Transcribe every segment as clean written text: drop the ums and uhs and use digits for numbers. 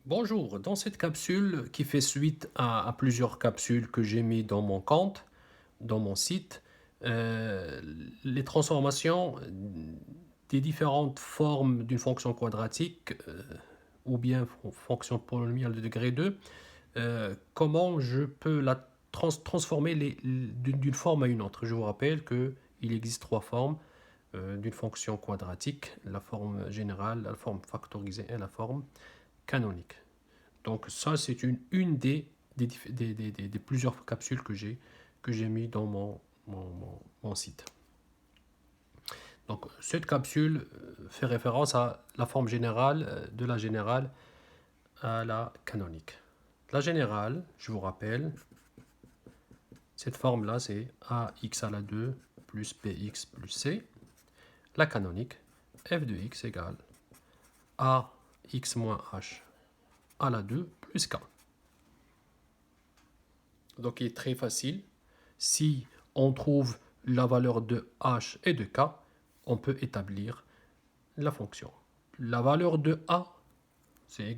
Bonjour, dans cette capsule qui fait suite à plusieurs capsules que j'ai mis dans mon compte, dans mon site, euh, les transformations des différentes formes d'une fonction quadratique ou bien fonction polynomiale de degré 2, comment je peux la transformer d'une forme à une autre. Je vous rappelle qu'il existe trois formes d'une fonction quadratique, la forme générale, la forme factorisée et la forme canonique. Donc ça, c'est une des plusieurs capsules que j'ai mis dans mon site. Donc cette capsule fait référence à la forme générale, de la générale à la canonique. La générale, je vous rappelle, cette forme-là, c'est ax à la 2 plus bx plus c. La canonique, f de x égale ax moins h à la 2 plus k. Donc il est très facile. Si on trouve la valeur de h et de k, on peut établir la fonction. La valeur de a, c'est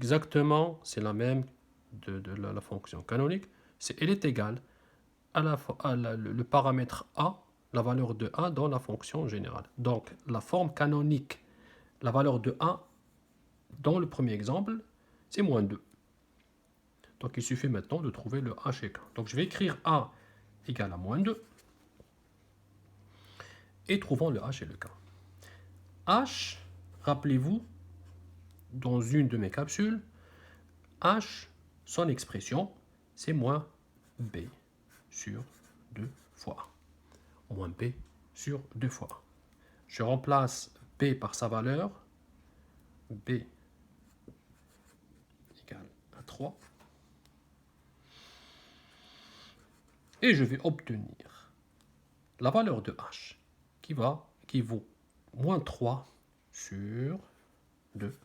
la même de la fonction canonique. Elle est égale le paramètre a, la valeur de a dans la fonction générale. Donc la forme canonique, la valeur de a dans le premier exemple, c'est moins 2. Donc il suffit maintenant de trouver le h et k. Donc je vais écrire a égale à moins 2 et trouvons le h et le k. H, rappelez-vous, dans une de mes capsules, H, son expression, c'est moins B sur 2 fois A. Moins B sur 2 fois A. Je remplace B par sa valeur, B égale à 3, et je vais obtenir la valeur de H qui vaut moins 3 sur 2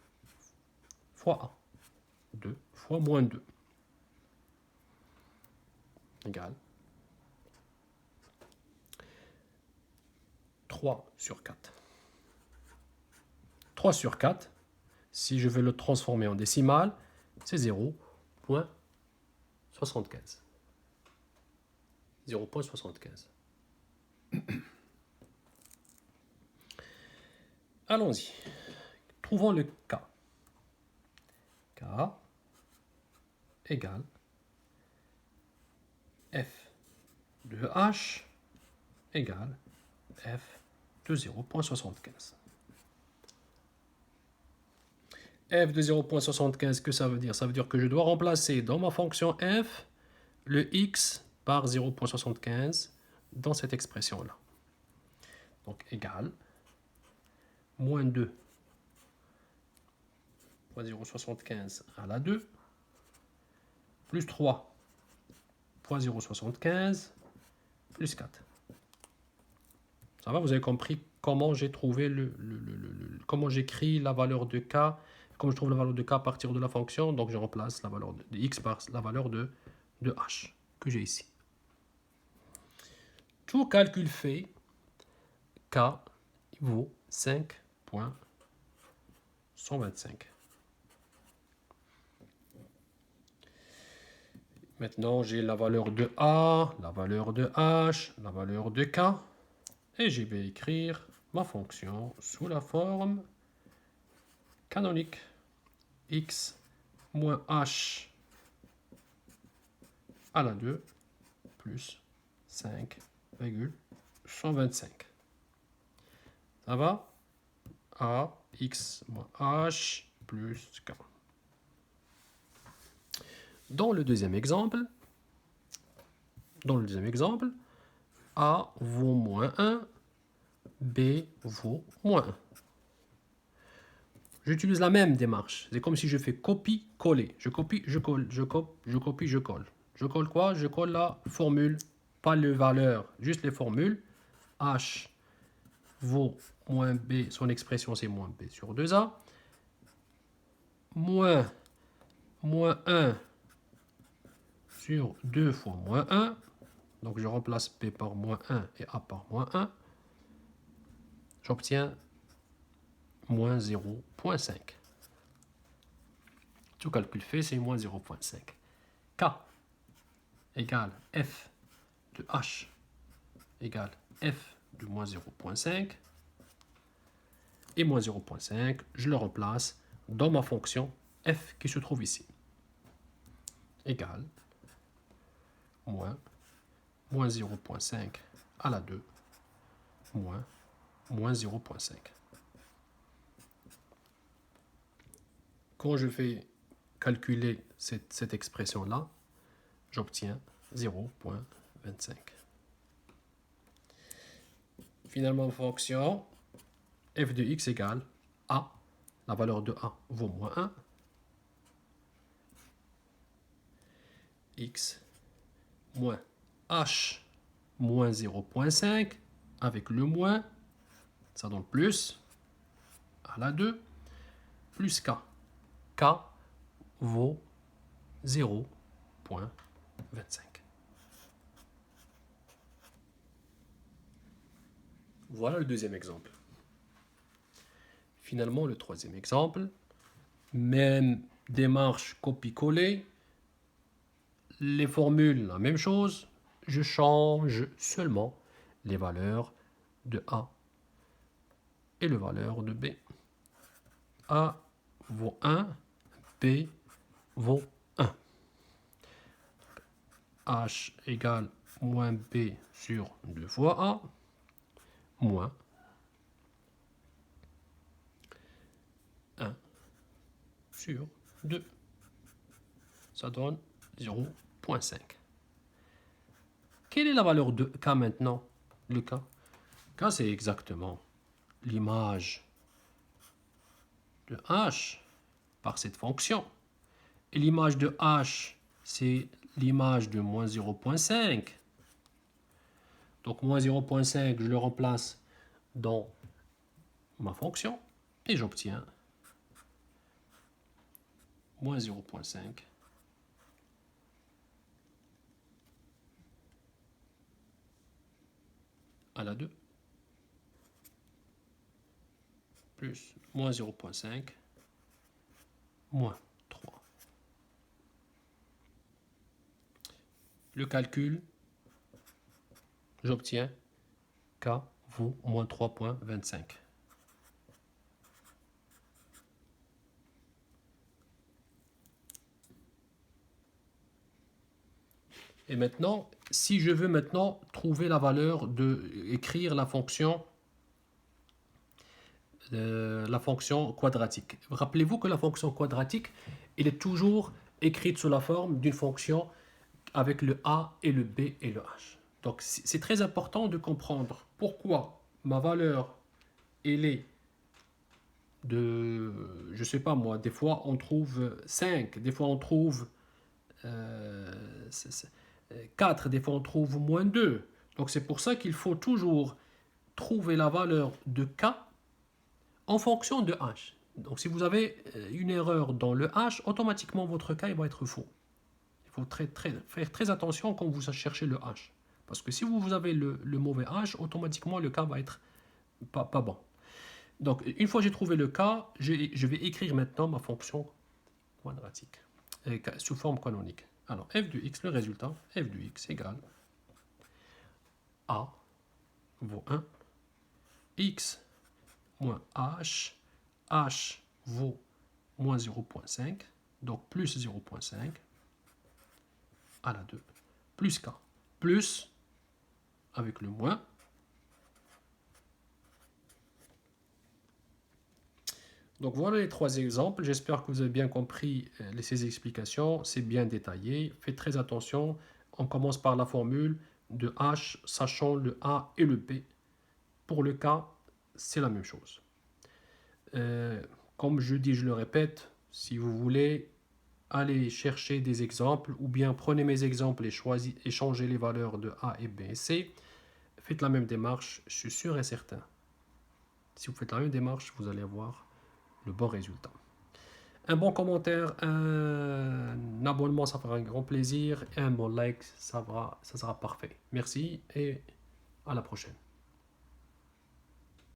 fois A. 2 fois moins 2 égale 3 sur 4. 3 sur 4, si je veux le transformer en décimale, c'est 0,75. 0,75. Allons-y. Trouvons le K. K égale F de H égale F de 0,75. F de 0,75, que ça veut dire? Ça veut dire que je dois remplacer dans ma fonction f le x par 0,75 dans cette expression-là. Donc égal moins 2 fois 0,75 à la 2 plus 3 fois 0,75 plus 4. Ça va, vous avez compris comment j'ai trouvé comment j'écris la valeur de k, comment je trouve la valeur de k à partir de la fonction. Donc je remplace la valeur de x par la valeur de h que j'ai ici. Tout calcul fait, k vaut 5,125. Maintenant, j'ai la valeur de a, la valeur de h, la valeur de k, et je vais écrire ma fonction sous la forme canonique. X moins h à la 2 plus 5,125. Ça va? A, x moins h plus k. Dans le deuxième exemple, A vaut moins 1, B vaut moins 1. J'utilise la même démarche. C'est comme si je fais copie-coller. Je copie, je colle, je copie, je colle. Je colle quoi? Je colle la formule, pas les valeurs, juste les formules. H vaut moins B, son expression c'est moins B sur 2A. Moins 1 sur 2 fois moins 1. Donc je remplace B par moins 1 et A par moins 1. J'obtiens moins 0,5. Tout calcul fait, c'est moins 0,5. K égale f de h égale f de moins 0,5. Et moins 0,5, je le remplace dans ma fonction f qui se trouve ici. Égale moins 0,5 à la 2 moins 0,5. Quand je vais calculer cette expression-là, j'obtiens 0,25. Finalement, fonction f de x égale a, la valeur de a vaut moins 1, x moins h moins 0,5, avec le moins, ça donne plus, à la 2, plus k. K vaut 0,25. Voilà le deuxième exemple. Finalement, le troisième exemple, même démarche copie-coller, les formules, la même chose, je change seulement les valeurs de A et les valeurs de B. A vaut 1, B vaut 1. H égale moins B sur 2 fois A, moins 1 sur 2. Ça donne 0,5. Quelle est la valeur de K maintenant? Le K. K, c'est exactement l'image de H par cette fonction. Et l'image de H, c'est l'image de moins 0,5. Donc, moins 0,5, je le remplace dans ma fonction et j'obtiens moins 0,5 à la 2 plus moins 0,5 moins 3. Le calcul, j'obtiens K vaut moins 3,25. Et maintenant, si je veux maintenant trouver la valeur écrire la fonction quadratique. Rappelez-vous que la fonction quadratique, elle est toujours écrite sous la forme d'une fonction avec le a et le b et le h. Donc c'est très important de comprendre pourquoi ma valeur, elle est de, je sais pas moi, des fois on trouve 5, des fois on trouve 4, des fois on trouve moins 2. Donc c'est pour ça qu'il faut toujours trouver la valeur de k en fonction de h. Donc si vous avez une erreur dans le h, automatiquement votre k il va être faux. Il faut faire très attention quand vous cherchez le h. Parce que si vous avez le mauvais h, automatiquement le k va être pas bon. Donc une fois que j'ai trouvé le k, je vais écrire maintenant ma fonction quadratique sous forme canonique. Alors f de x, le résultat, f de x égale a vaut 1, x moins h, h vaut moins 0,5, donc plus 0,5 à la 2, plus k, plus, avec le moins, donc voilà les trois exemples. J'espère que vous avez bien compris ces explications. C'est bien détaillé. Faites très attention. On commence par la formule de h, sachant le a et le b. Pour le k, c'est la même chose. Comme je dis, je le répète, si vous voulez, allez chercher des exemples ou bien prenez mes exemples et changez les valeurs de a et b et c. Faites la même démarche, je suis sûr et certain. Si vous faites la même démarche, vous allez avoir le bon résultat. Un bon commentaire, un abonnement, ça fera un grand plaisir. Et un bon like, ça sera parfait. Merci et à la prochaine.